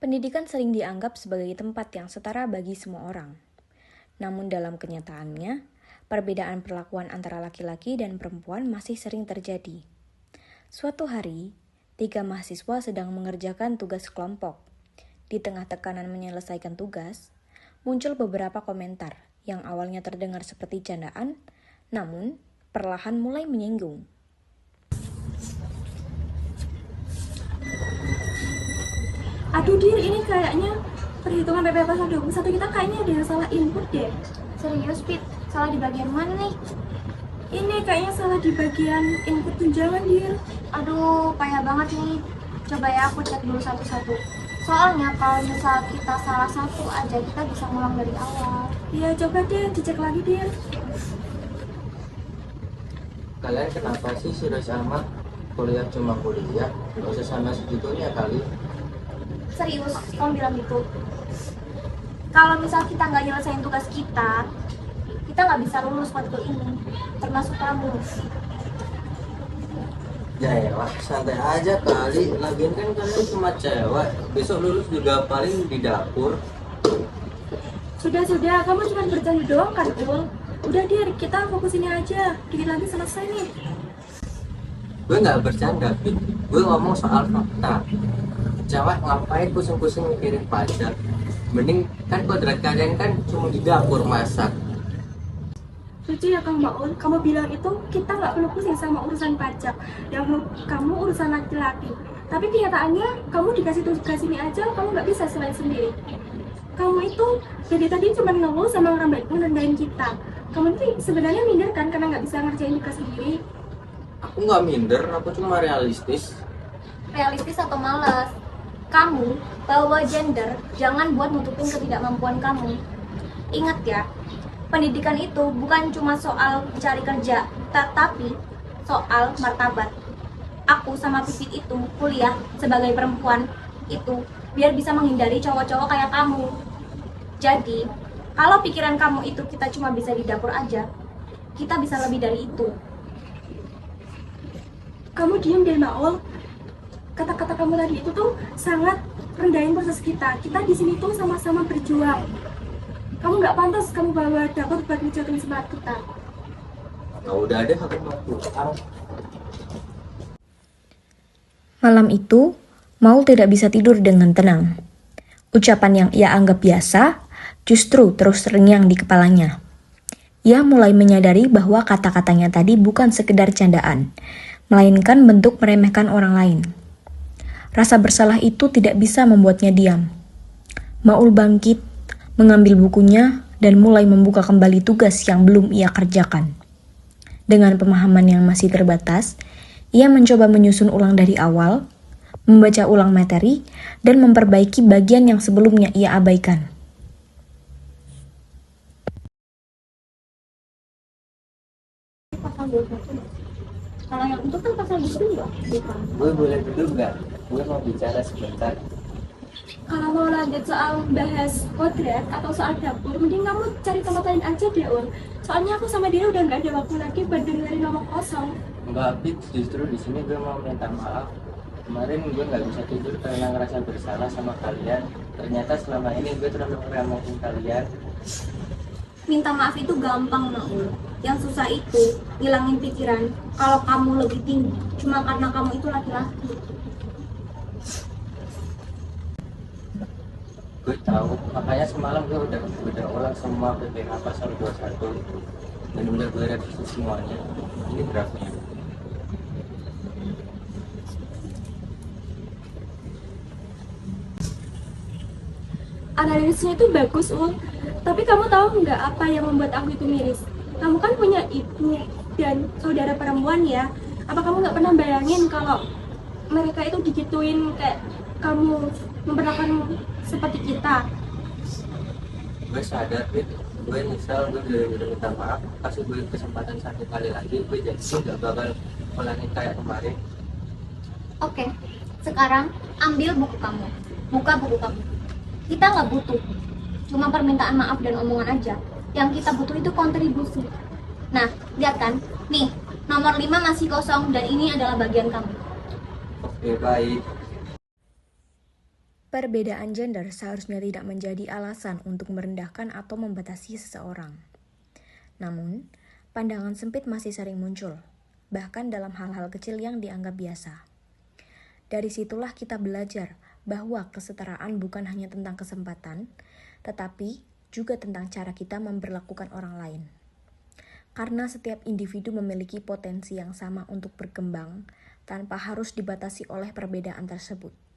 Pendidikan sering dianggap sebagai tempat yang setara bagi semua orang. Namun dalam kenyataannya, perbedaan perlakuan antara laki-laki dan perempuan masih sering terjadi. Suatu hari, 3 mahasiswa sedang mengerjakan tugas kelompok. Di tengah tekanan menyelesaikan tugas, muncul beberapa komentar yang awalnya terdengar seperti candaan, namun perlahan mulai menyinggung. Aduh Dir, ini kayaknya perhitungan PP pasal 21 kita kayaknya ada yang salah input deh. Serius, Pit? Salah di bagian mana nih? Ini kayaknya salah di bagian input tunjangan, Dir. Aduh, payah banget nih. Coba ya aku cek dulu satu-satu. Soalnya kalau misal kita salah satu aja, kita bisa ngulang dari awal. Ya coba deh dicek lagi, Dir. Kalian kenapa sih sudah sama? Kuliah cuma kuliah, gak usah sama segitunya kali. Serius, kamu bilang gitu? Kalau misal kita nggak nyelesain tugas kita nggak bisa lulus matkul ini, termasuk kamu. Ya elah, santai aja kali. Lagian kan kalian cuma cewek. Besok lulus juga paling di dapur. Sudah, kamu cuma bercanda doang kan, Ul? Udah, Dir, kita fokus ini aja. Dikit lagi selesai nih. Gue nggak bercanda, Pit. Gue ngomong soal fakta. Cewek ngapain pusing-pusing mikirin pajak? Mending kan kodrat kalian kan cuma di dapur masak. Lucu ya Kang Maul, kamu bilang itu kita nggak perlu pusing sama urusan pajak. Yang kamu urusan laki-laki. Tapi kenyataannya kamu dikasih tugas ini aja, kamu nggak bisa selain sendiri. Kamu itu dari tadi cuma ngeluh sama orang baik pun rendahin kita. Kamu itu sebenarnya minder kan karena nggak bisa ngerjain tugas sendiri. Aku nggak minder, aku cuma realistis. Realistis atau malas? Kamu bawa gender, jangan buat nutupin ketidakmampuan kamu. Ingat ya, pendidikan itu bukan cuma soal cari kerja, tetapi soal martabat. Aku sama Pipit itu kuliah sebagai perempuan itu biar bisa menghindari cowok-cowok kayak kamu. Jadi, kalau pikiran kamu itu kita cuma bisa di dapur aja, kita bisa lebih dari itu. Kamu diem deh Maul. Kata-kata kamu tadi itu tuh sangat rendahin proses kita. Kita di sini tuh sama-sama berjuang. Kamu nggak pantas kamu bawa dapur buat ngejatin semangat kita. Nah, udah ada aku mau pulang. Malam itu, Maul tidak bisa tidur dengan tenang. Ucapan yang ia anggap biasa justru terus terngiang di kepalanya. Ia mulai menyadari bahwa kata-katanya tadi bukan sekedar candaan, melainkan bentuk meremehkan orang lain. Rasa bersalah itu tidak bisa membuatnya diam. Maul bangkit, mengambil bukunya, dan mulai membuka kembali tugas yang belum ia kerjakan. Dengan pemahaman yang masih terbatas, ia mencoba menyusun ulang dari awal, membaca ulang materi, dan memperbaiki bagian yang sebelumnya ia abaikan. Pasal 21. Kalau yang itu kan pasal 22. Gue boleh duduk nggak? Gue mau bicara sebentar. Kalau mau lanjut soal bahas kodrat atau soal dapur, mending kamu cari tempat lain aja deh, Ul. Soalnya aku sama dia udah nggak ada waktu lagi buat dengerin ngomong kosong. Enggak, Pit. Justru di sini gue mau minta maaf. Kemarin gue nggak bisa tidur karena ngerasa bersalah sama kalian. Ternyata selama ini gue terlalu ngeremehin kalian. Minta maaf itu gampang, Naul. Yang susah itu ngilangin pikiran kalau kamu lebih tinggi cuma karena kamu itu laki-laki. Gue tahu, makanya semalam gue udah ulang semua PPH pasal 21 dan udah gue revisi semuanya. Ini draftnya. Analisisnya itu bagus, Ul. Tapi kamu tahu nggak apa yang membuat aku itu miris? Kamu kan punya ibu dan saudara perempuan ya. Apa kamu nggak pernah bayangin kalau mereka itu digituin kayak kamu memperlakukan seperti kita? Gue sadar, Pit. Gue nyesel, gue udah minta maaf. Kasih gue kesempatan satu kali lagi, gue janji gak bakal ulangin kayak kemarin. Oke, sekarang ambil buku kamu. Buka buku kamu. Kita nggak butuh cuma permintaan maaf dan omongan aja. Yang kita butuh itu kontribusi. Nah, lihat kan? Nih, nomor 5 masih kosong dan ini adalah bagian kamu. Oke, baik. Perbedaan gender seharusnya tidak menjadi alasan untuk merendahkan atau membatasi seseorang. Namun, pandangan sempit masih sering muncul, bahkan dalam hal-hal kecil yang dianggap biasa. Dari situlah kita belajar bahwa kesetaraan bukan hanya tentang kesempatan, tetapi juga tentang cara kita memperlakukan orang lain. Karena setiap individu memiliki potensi yang sama untuk berkembang tanpa harus dibatasi oleh perbedaan tersebut.